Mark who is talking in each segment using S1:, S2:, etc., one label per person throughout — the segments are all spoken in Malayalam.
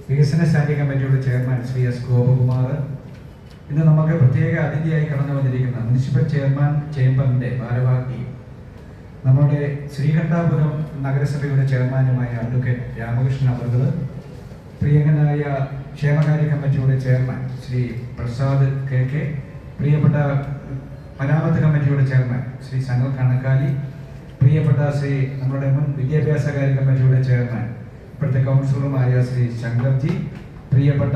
S1: വികസന സ്റ്റാൻഡിംഗ് കമ്മിറ്റിയുടെ ചെയർമാൻ ശ്രീ എസ് ഗോപകുമാർ, ഇന്ന് നമുക്ക് പ്രത്യേക അതിഥിയായി കടന്നു വന്നിരിക്കുന്ന മുനിസിപ്പൽ ചെയർമാൻ ചേംബറിന്റെ ഭാരവാഹി നമ്മുടെ ശ്രീകണ്ഠാപുരം നഗരസഭയുടെ ചെയർമാനുമായ അഡ്വക്കേറ്റ് രാമകൃഷ്ണൻ അവറുകൾ, പ്രിയങ്കനായ ക്ഷേമകാര്യ കമ്മിറ്റിയുടെ ചെയർമാൻ ശ്രീ പ്രസാദ് കെ, പ്രിയപ്പെട്ട മരാമത്ത് കമ്മിറ്റിയുടെ ചെയർമാൻ ശ്രീ സനൽ കണക്കാലി, പ്രിയപ്പെട്ട ശ്രീ നമ്മുടെ മുൻ വിദ്യാഭ്യാസകാര്യ കമ്മിറ്റിയുടെ ചെയർമാൻ ഇപ്പോഴത്തെ കൗൺസിലറുമായ ശ്രീ ശങ്കർജി, പ്രിയപ്പെട്ട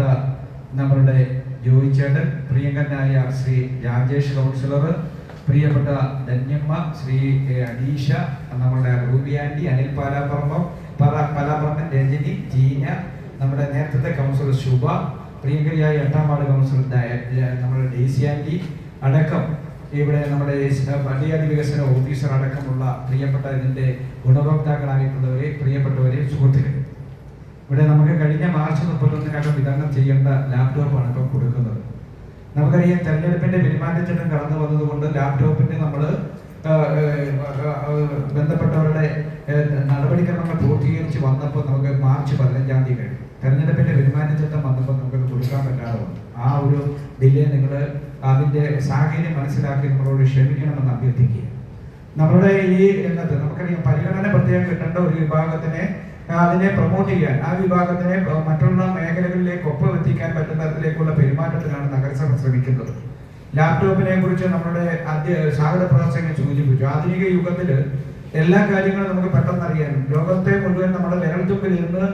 S1: നമ്മളുടെ ജോയി ചേട്ടൻ, പ്രിയങ്കനായ ശ്രീ രാജേഷ് കൗൺസിലർ, പ്രിയപ്പെട്ട ധന്യമ്മ, ശ്രീ അനീഷ, നമ്മുടെ റൂബി ആൻറ്റി, അനിൽ പാലാപ്പറമ്പൻ, രജനി, ജീന, നമ്മുടെ നേരത്തെ കൗൺസിലർ ശുഭ, പ്രിയങ്കരിയായ 8ാം വാർഡ് കൗൺസിലർ നമ്മുടെ ഡേസി ആൻറ്റി അടക്കം, ഇവിടെ നമ്മുടെ പട്ടികജാതി വികസന ഓഫീസർ അടക്കമുള്ള പ്രിയപ്പെട്ട ഇതിൻ്റെ ഗുണഭോക്താക്കളായിട്ടുള്ളവരെ, പ്രിയപ്പെട്ടവരെ, സുഹൃത്തുക്കളെ, ഇവിടെ നമുക്ക് കഴിഞ്ഞ മാർച്ച് 31 വിതരണം ചെയ്യേണ്ട ലാപ്ടോപ്പാണ് ഇപ്പോൾ കൊടുക്കുന്നത്. നമുക്കറിയാം, തെരഞ്ഞെടുപ്പിന്റെ പെരുമാറ്റച്ചട്ടം കടന്നു വന്നതുകൊണ്ട് ലാപ്ടോപ്പിന്റെ നമ്മൾ ബന്ധപ്പെട്ടവരുടെ നടപടിക്രമങ്ങൾ പൂർത്തീകരിച്ച് വന്നപ്പോൾ നമുക്ക് മാർച്ച് 15 കഴിഞ്ഞു. തെരഞ്ഞെടുപ്പിന്റെ പെരുമാറ്റച്ചട്ടം വന്നപ്പോൾ നമുക്കത് കൊടുക്കാൻ പറ്റാതെ വന്നു. ആ ഒരു ഡിലേ നിങ്ങൾ അതിന്റെ സാഹചര്യം മനസ്സിലാക്കി നമ്മളോട് ക്ഷമിക്കണമെന്ന് അഭ്യർത്ഥിക്കുക. നമ്മുടെ ഈ രംഗത്ത് നമുക്കറിയാം, പരിഗണന പ്രത്യേകം കിട്ടേണ്ട ഒരു വിഭാഗത്തിനെ അതിനെ പ്രൊമോട്ട് ചെയ്യാൻ, ആ വിഭാഗത്തിനെ മറ്റുള്ള മേഖലകളിലേക്ക് ഒപ്പമെത്തിക്കാൻ പറ്റുന്ന തരത്തിലേക്കുള്ള പെരുമാറ്റത്തിനാണ് നഗരസഭ ശ്രമിക്കുന്നത്. ലാപ്ടോപ്പിനെ കുറിച്ച് നമ്മുടെ സ്വാഗത പ്രവർത്തകനെ സൂചിപ്പിച്ചു. ആധുനിക യുഗത്തിൽ എല്ലാ കാര്യങ്ങളും നമുക്ക് പെട്ടെന്ന് അറിയാനും ലോകത്തെ മുഴുവൻ നമ്മുടെ വിരൽത്തുമ്പിൽ ഇരുന്ന്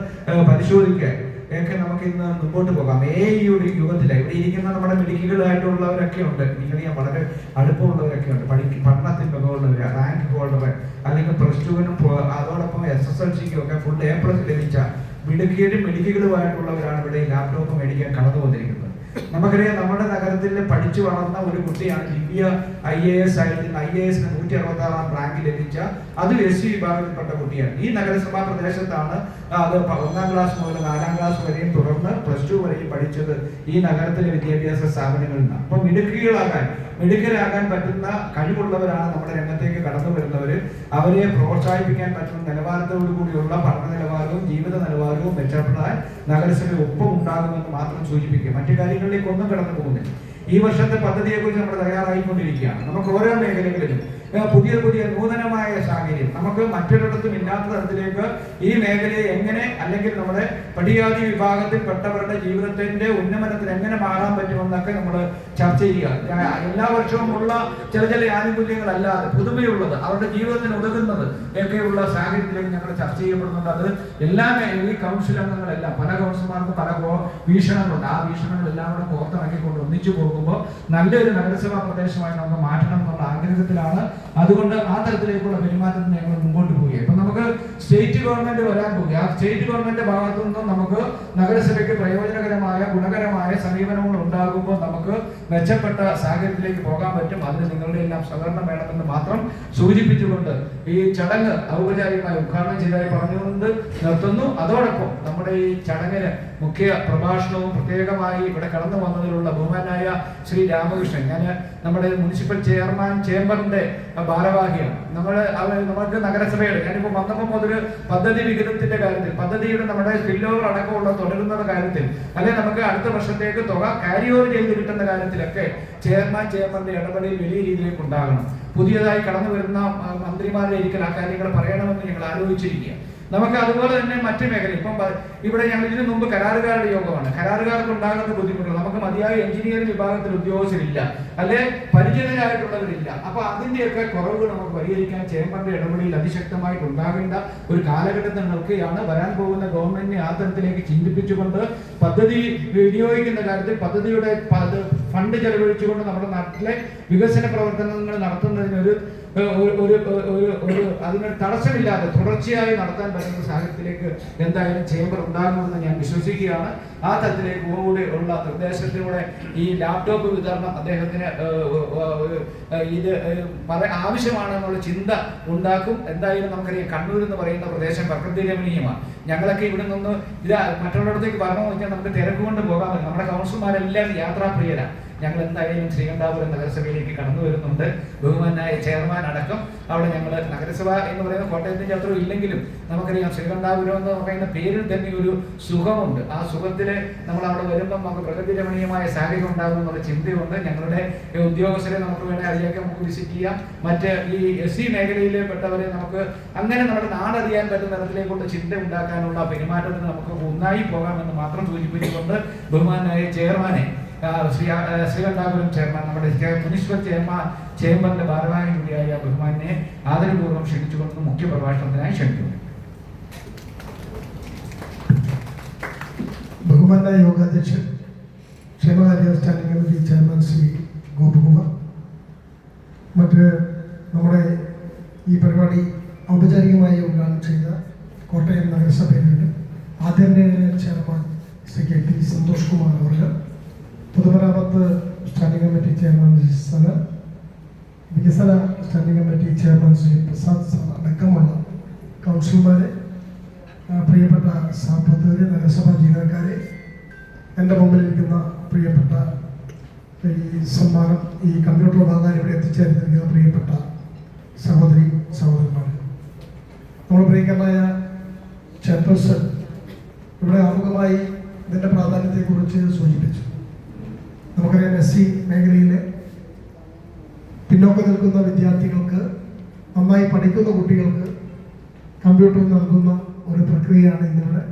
S1: പരിശോധിക്കാൻ ഒക്കെ നമുക്ക് ഇന്ന് മുമ്പോട്ട് പോകാം. യുഗത്തിലാണ് ഇവിടെ ഇരിക്കുന്ന നമ്മുടെ മെഡിക്കലുകളായിട്ടുള്ളവരൊക്കെ ഉണ്ട്, എനിക്കറിയാം വളരെ അടുപ്പമുള്ളവരൊക്കെ ഉണ്ട്, പഠനത്തിൽ മികവുള്ളവർ, റാങ്ക് ഹോൾഡർ, അല്ലെങ്കിൽ +2-നും അതോടൊപ്പം SSLCക്കും ഒക്കെ ഫുൾ A+ ലഭിച്ച മെഡിക്കലുമായിട്ടുള്ളവരാണ് ഇവിടെ ലാപ്ടോപ്പ് മേടിക്കാൻ കടന്നു വന്നിരിക്കുന്നത്. നമുക്കറിയാം, നമ്മുടെ നഗരത്തിൽ പഠിച്ചു വളർന്ന ഒരു കുട്ടിയാണ് ദിവ്യ IAS ആയിരിക്കുന്ന IAS 166-ാം റാങ്ക് ലഭിച്ച, അത് SC വിഭാഗത്തിൽപ്പെട്ട കുട്ടിയാണ്. ഈ നഗരസഭാ പ്രദേശത്താണ് അത് 1ാം ക്ലാസ് മുതൽ 4ാം ക്ലാസ് വരെയും തുടർന്ന് +2 വരെയും പഠിച്ചത് ഈ നഗരത്തിലെ വിദ്യാഭ്യാസ സ്ഥാപനങ്ങളിൽ നിന്ന്. അപ്പോൾ മിടുക്കരാകാൻ പറ്റുന്ന കഴിവുള്ളവരാണ് നമ്മുടെ രംഗത്തേക്ക് കടന്നു വരുന്നവർ. അവരെ പ്രോത്സാഹിപ്പിക്കാൻ പറ്റുന്ന നിലവാരത്തോടു കൂടിയുള്ള പഠന നിലവാരവും ജീവിത നിലവാരവും മെച്ചപ്പെടാൻ നഗരസഭ ഒപ്പം ഉണ്ടാകുമെന്ന് മാത്രം സൂചിപ്പിക്കുക. മറ്റു കാര്യങ്ങളിലേക്ക് ഒന്നും കടന്നു പോകുന്നില്ല. ഈ വർഷത്തെ പദ്ധതിയെക്കുറിച്ച് നമ്മൾ തയ്യാറായിക്കൊണ്ടിരിക്കുകയാണ്. നമുക്ക് ഓരോ മേഖലകളിലും പുതിയ നൂതനമായ സാഹചര്യം നമുക്ക് മറ്റൊരിടത്തും ഇല്ലാത്ത തരത്തിലേക്ക് ഈ മേഖലയെ എങ്ങനെ, അല്ലെങ്കിൽ നമ്മുടെ പട്ടികജാതി വിഭാഗത്തിൽപ്പെട്ടവരുടെ ജീവിതത്തിന്റെ ഉന്നമനത്തിന് എങ്ങനെ മാറാൻ പറ്റുമെന്നൊക്കെ നമ്മൾ ചർച്ച ചെയ്യുക. എല്ലാ വർഷവും ഉള്ള ചില ആനുകൂല്യങ്ങളല്ലാതെ പുതുമയുള്ളത്, അവരുടെ ജീവിതത്തിന് ഉതകുന്നത് ഒക്കെയുള്ള സാഹചര്യത്തിലേക്ക് ഞങ്ങൾ ചർച്ച ചെയ്യപ്പെടുന്നുണ്ട്. അത് എല്ലാ ഈ കൗൺസിൽ അംഗങ്ങളെല്ലാം, പല കൗൺസിലർമാർക്കും പല വീക്ഷണങ്ങളുണ്ട്. ആ വീക്ഷണങ്ങളെല്ലാം കൂടെ പുറത്തിറക്കിക്കൊണ്ട് ഒന്നിച്ചു പോകുമ്പോൾ നല്ലൊരു നഗരസഭാ പ്രദേശമായി നമുക്ക് മാറ്റണം എന്നുള്ള ആഗ്രഹത്തിലാണ്. അതുകൊണ്ട് ആ തരത്തിലേക്കുള്ള പെരുമാറ്റത്തിന് ഞങ്ങൾ മുമ്പോട്ട് പോവുകയാണ്. ഇപ്പൊ നമുക്ക് സ്റ്റേറ്റ് ഗവൺമെന്റ് വരാൻ പോകുക. ആ സ്റ്റേറ്റ് ഗവൺമെന്റ് ഭാഗത്തു നിന്നും നമുക്ക് നഗരസഭയ്ക്ക് പ്രയോജനകരമായ ഗുണകരമായ സമീപനങ്ങൾ ഉണ്ടാകുമ്പോൾ നമുക്ക് മെച്ചപ്പെട്ട സാഹചര്യത്തിലേക്ക് പോകാൻ പറ്റും. അതിന് നിങ്ങളുടെ എല്ലാം സഹകരണം വേണമെന്ന് മാത്രം സൂചിപ്പിച്ചുകൊണ്ട് ഈ ചടങ്ങ് ഔപചാരികമായി ഉദ്ഘാടനം ചെയ്തതായി പറഞ്ഞുകൊണ്ട് നിർത്തുന്നു. അതോടൊപ്പം നമ്മുടെ ഈ ചടങ്ങിന് മുഖ്യ പ്രഭാഷണവും പ്രത്യേകമായി ഇവിടെ കടന്നു വന്നതിലുള്ള ബഹുമാനായ ശ്രീ രാമകൃഷ്ണൻ, ഞാൻ നമ്മുടെ മുനിസിപ്പൽ ചെയർമാൻ ചേംബറിന്റെ ഭാരവാഹിയാണ്. നമുക്ക് നഗരസഭയുടെ ഞാനിപ്പോൾ വന്നപ്പോൾ മുതൽ പദ്ധതി വിഹിതത്തിന്റെ കാര്യത്തിൽ, പദ്ധതിയുടെ നമ്മുടെ സ്പിൽ ഓവർ അടക്കമുള്ള തുടരുന്ന കാര്യത്തിൽ, അല്ലെങ്കിൽ നമുക്ക് അടുത്ത വർഷത്തേക്ക് തുക ക്യാരി ഓവർ ചെയ്ത് കിട്ടുന്ന കാര്യത്തിലൊക്കെ ചേംബറിന്റെ ഇടപെടൽ വലിയ രീതിയിലേക്ക് ഉണ്ടാകണം. പുതിയതായി കടന്നു വരുന്ന മന്ത്രിമാരുടെ ഇരിക്കൽ ആ കാര്യങ്ങൾ പറയണമെന്ന് ഞങ്ങൾ ആലോചിച്ചിരിക്കുക. നമുക്ക് അതുപോലെ തന്നെ മറ്റു മേഖല, ഇപ്പം ഇവിടെ ഞങ്ങൾ ഇതിനു മുമ്പ് കരാറുകാരുടെ യോഗമാണ്. കരാറുകാർക്ക് ഉണ്ടാകുന്ന ബുദ്ധിമുട്ടുകൾ, നമുക്ക് മതിയായ എഞ്ചിനീയറിംഗ് വിഭാഗത്തിൽ ഉദ്യോഗസ്ഥരില്ല, അല്ലെ പരിചിതരായിട്ടുള്ളവരില്ല. അപ്പൊ അതിന്റെയൊക്കെ കുറവുകൾ നമുക്ക് പരിഹരിക്കാൻ ചേംബറിന്റെ ഇടപെടലിൽ അതിശക്തമായിട്ട് ഉണ്ടാകേണ്ട ഒരു കാലഘട്ടത്തിൽ നിൽക്കുകയാണ്. വരാൻ പോകുന്ന ഗവൺമെന്റിനെ ആ തരത്തിലേക്ക് ചിന്തിപ്പിച്ചുകൊണ്ട് പദ്ധതി വിനിയോഗിക്കുന്ന കാര്യത്തിൽ പദ്ധതിയുടെ ഫണ്ട് ചെലവഴിച്ചുകൊണ്ട് നമ്മുടെ നാട്ടിലെ വികസന പ്രവർത്തനങ്ങൾ നടത്തുന്നതിനൊരു അതിനൊരു തടസ്സമില്ലാതെ തുടർച്ചയായി നടത്താൻ പറ്റുന്ന സാഹചര്യത്തിലേക്ക് എന്തായാലും ചേംബർ ഉണ്ടാകുമെന്ന് ഞാൻ വിശ്വസിക്കുകയാണ്. ആ തരത്തിലേക്ക് കൂടെ ഉള്ള നിർദ്ദേശത്തിലൂടെ ഈ ലാപ്ടോപ്പ് വിതരണം അദ്ദേഹത്തിന് ഇത് ആവശ്യമാണെന്നുള്ള ചിന്ത ഉണ്ടാക്കും. എന്തായാലും നമുക്കറിയാം, കണ്ണൂർ എന്ന് പറയുന്ന പ്രദേശം പ്രകൃതി രമണീയമാണ്. ഞങ്ങളൊക്കെ ഇവിടെ നിന്ന് ഇത് മറ്റുള്ളിടത്തേക്ക് പറഞ്ഞു നോക്കിയാൽ നമുക്ക് തിരക്കുകൊണ്ട് പോകാൻ പറ്റും. നമ്മുടെ കൗൺസിലർമാരെല്ലാം യാത്രാപ്രിയരാണ്. ഞങ്ങൾ എന്തായാലും ശ്രീകണ്ഠാപുരം നഗരസഭയിലേക്ക് കടന്നു വരുന്നുണ്ട്. ബഹുമാനായ ചെയർമാൻ അടക്കം അവിടെ ഞങ്ങൾ നഗരസഭ എന്ന് പറയുന്ന കോട്ടയത്തിൻ്റെ അത്ര ഇല്ലെങ്കിലും നമുക്കറിയാം ശ്രീകണ്ഠാപുരം എന്ന് പറയുന്ന പേരിൽ തന്നെ ഒരു സുഖമുണ്ട്. ആ സുഖത്തിൽ നമ്മൾ അവിടെ വരുമ്പം നമുക്ക് പ്രകൃതി രമണീയമായ സാഹചര്യം ഉണ്ടാകുമെന്നുള്ള ചിന്തയുണ്ട്. ഞങ്ങളുടെ ഉദ്യോഗസ്ഥരെ നമുക്ക് വേണേൽ അതിലേക്ക് നമുക്ക് വിസിറ്റ് ചെയ്യാം. മറ്റ് ഈ SC മേഖലയിൽ പെട്ടവരെ നമുക്ക് അങ്ങനെ നമ്മുടെ നാടറിയാൻ പറ്റുന്ന തരത്തിലേക്കുള്ള ചിന്ത ഉണ്ടാക്കാനുള്ള പെരുമാറ്റത്തിന് നമുക്ക് ഒന്നായി പോകാമെന്ന് മാത്രം സൂചിപ്പിച്ചുകൊണ്ട് ബഹുമാനായ ചെയർമാനെ ശ്രീകണ്ഠാപുരം ചെയർമാൻ നമ്മുടെ മുനിസിപ്പൽ ചേംബറിന്റെ ഭാരവാഹി കൂടിയായ ബഹുമാനെ ആദരപൂർവ്വം ക്ഷണിച്ചുകൊണ്ട് മുഖ്യ പ്രഭാഷണത്തിനായി ക്ഷണിക്കുന്നു.
S2: ബഹുമാനായ യോഗാധ്യക്ഷൻ ക്ഷേമകാര്യ standing committee chairman Shri Gopakumar, മറ്റ് നമ്മുടെ ഈ പരിപാടി ഔപചാരികമായി ഉദ്ഘാടനം ചെയ്ത കോട്ടയം നഗരസഭയുടെ ആദരണീയ ചെയർമാൻ ശ്രീ KT സന്തോഷ് കുമാർ അവർ, പൊതുമരാമത്ത് standing committee chairman Shri Sanal, വികസന standing committee chairman Shri Prasad sir അടക്കമുള്ള കൗൺസിലർമാരെ, പ്രിയപ്പെട്ട സാമ്പത്തിക നഗരസഭാ ജീവനക്കാരെ, എൻ്റെ മുമ്പിലിരിക്കുന്ന പ്രിയപ്പെട്ട ഈ സമ്മാനം ഈ കമ്പ്യൂട്ടർ വാങ്ങാൻ ഇവിടെ എത്തിച്ചേർന്നിരിക്കുന്ന പ്രിയപ്പെട്ട സഹോദരി സഹോദരന്മാർ, നമ്മുടെ പ്രിയങ്കരനായ ചെയർപേഴ്സൺ ഇവിടെ ആമുഖമായി ഇതിൻ്റെ പ്രാധാന്യത്തെക്കുറിച്ച് സൂചിപ്പിച്ചു. നമുക്കറിയാം SC മേഖലയിലെ പിന്നോക്കം നിൽക്കുന്ന വിദ്യാർത്ഥികൾക്ക്, നന്നായി പഠിക്കുന്ന കുട്ടികൾക്ക് കമ്പ്യൂട്ടർ നൽകുന്ന ഒരു പ്രക്രിയയാണ് ഇന്നിവിടെ